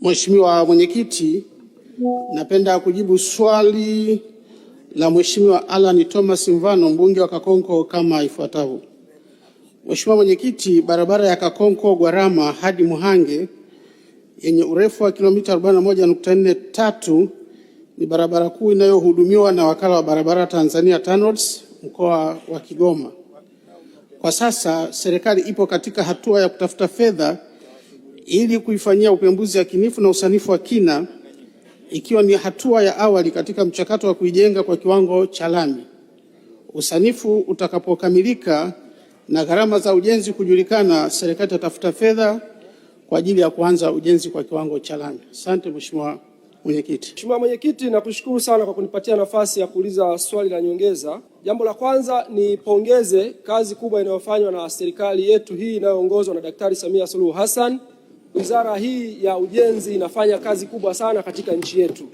Mheshimiwa Mwenyekiti, napenda kujibu swali la Mheshimiwa Alan Thomas Mvano, mbunge wa Kakonko kama ifuatavyo. Mheshimiwa Mwenyekiti, barabara ya Kakonko Gwarama hadi Muhange yenye urefu wa kilomita 41.43 ni barabara kuu inayohudumiwa na Wakala wa Barabara Tanzania TANROADS mkoa wa Kigoma. Kwa sasa serikali ipo katika hatua ya kutafuta fedha ili kuifanyia upembuzi yakinifu na usanifu wa kina, ikiwa ni hatua ya awali katika mchakato wa kuijenga kwa kiwango cha lami. Usanifu utakapokamilika na gharama za ujenzi kujulikana, serikali itatafuta fedha kwa ajili ya kuanza ujenzi kwa kiwango cha lami. Asante Mheshimiwa Mwenyekiti. Mheshimiwa Mwenyekiti, nakushukuru sana kwa kunipatia nafasi ya kuuliza swali la nyongeza. Jambo la kwanza ni pongeze kazi kubwa inayofanywa na serikali yetu hii inayoongozwa na Daktari Samia Suluhu Hassan. Wizara hii ya ujenzi inafanya kazi kubwa sana katika nchi yetu.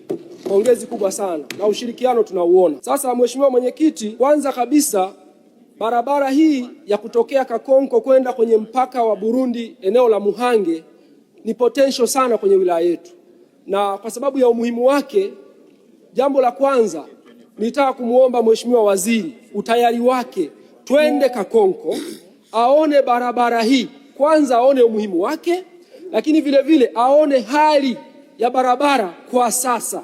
Pongezi kubwa sana na ushirikiano tunauona. Sasa Mheshimiwa Mwenyekiti, kwanza kabisa barabara hii ya kutokea Kakonko kwenda kwenye mpaka wa Burundi eneo la Muhange ni potential sana kwenye wilaya yetu. Na kwa sababu ya umuhimu wake, jambo la kwanza nitaka kumuomba Mheshimiwa Waziri utayari wake twende Kakonko aone barabara hii, kwanza aone umuhimu wake, lakini vile vile aone hali ya barabara kwa sasa.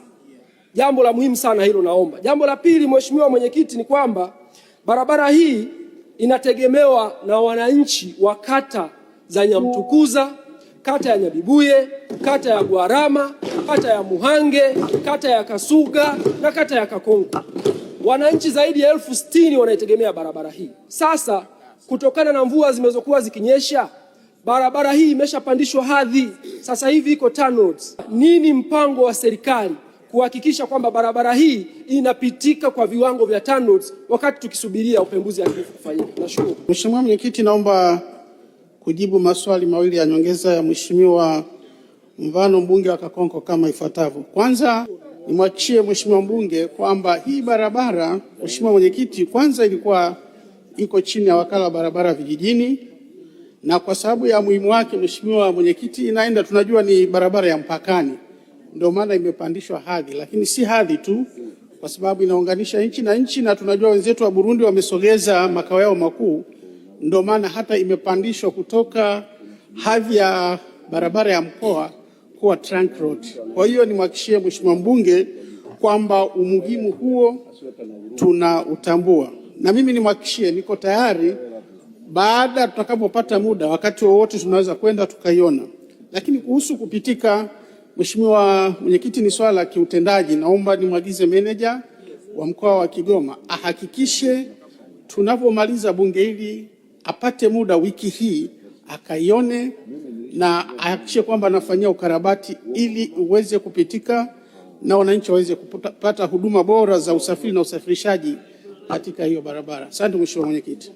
Jambo la muhimu sana hilo naomba. Jambo la pili Mheshimiwa Mwenyekiti ni kwamba barabara hii inategemewa na wananchi wa kata za Nyamtukuza, kata ya Nyabibuye, kata ya Gwarama, kata ya Muhange, kata ya Kasuga na kata ya Kakonko. Wananchi zaidi ya 60,000 wanaitegemea barabara hii. Sasa kutokana na mvua zimezokuwa zikinyesha, barabara hii imeshapandishwa hadhi. Sasa hivi iko TANROADS. Nini mpango wa serikali kuhakikisha kwamba barabara hii inapitika kwa viwango vya TANROADS wakati tukisubiria upembuzi yakinifu kufanyika? Nashukuru. Mheshimiwa Mwenyekiti, naomba kujibu maswali mawili ya nyongeza ya Mheshimiwa Mvano, mbunge wa Kakonko kama ifuatavyo. Kwanza nimwachie Mheshimiwa mbunge kwamba hii barabara, Mheshimiwa Mwenyekiti, kwanza ilikuwa iko chini ya Wakala wa Barabara Vijijini, na kwa sababu ya muhimu wake Mheshimiwa Mwenyekiti, inaenda, tunajua ni barabara ya mpakani, ndio maana imepandishwa hadhi. Lakini si hadhi tu, kwa sababu inaunganisha nchi na nchi, na tunajua wenzetu wa Burundi wamesogeza makao yao makuu, ndio maana hata imepandishwa kutoka hadhi ya barabara ya mkoa kuwa trunk road. Kwa hiyo nimhakikishie Mheshimiwa mbunge kwamba umuhimu huo tunautambua, na mimi nimhakikishie niko tayari, baada tutakapopata muda, wakati wowote tunaweza kwenda tukaiona. Lakini kuhusu kupitika, Mheshimiwa Mwenyekiti, ni swala la kiutendaji. Naomba nimwagize meneja wa mkoa wa Kigoma ahakikishe tunapomaliza bunge hili apate muda wiki hii akaione na ahakikishe kwamba anafanyia ukarabati ili uweze kupitika na wananchi waweze kupata huduma bora za usafiri na usafirishaji katika hiyo barabara. Asante Mheshimiwa Mwenyekiti.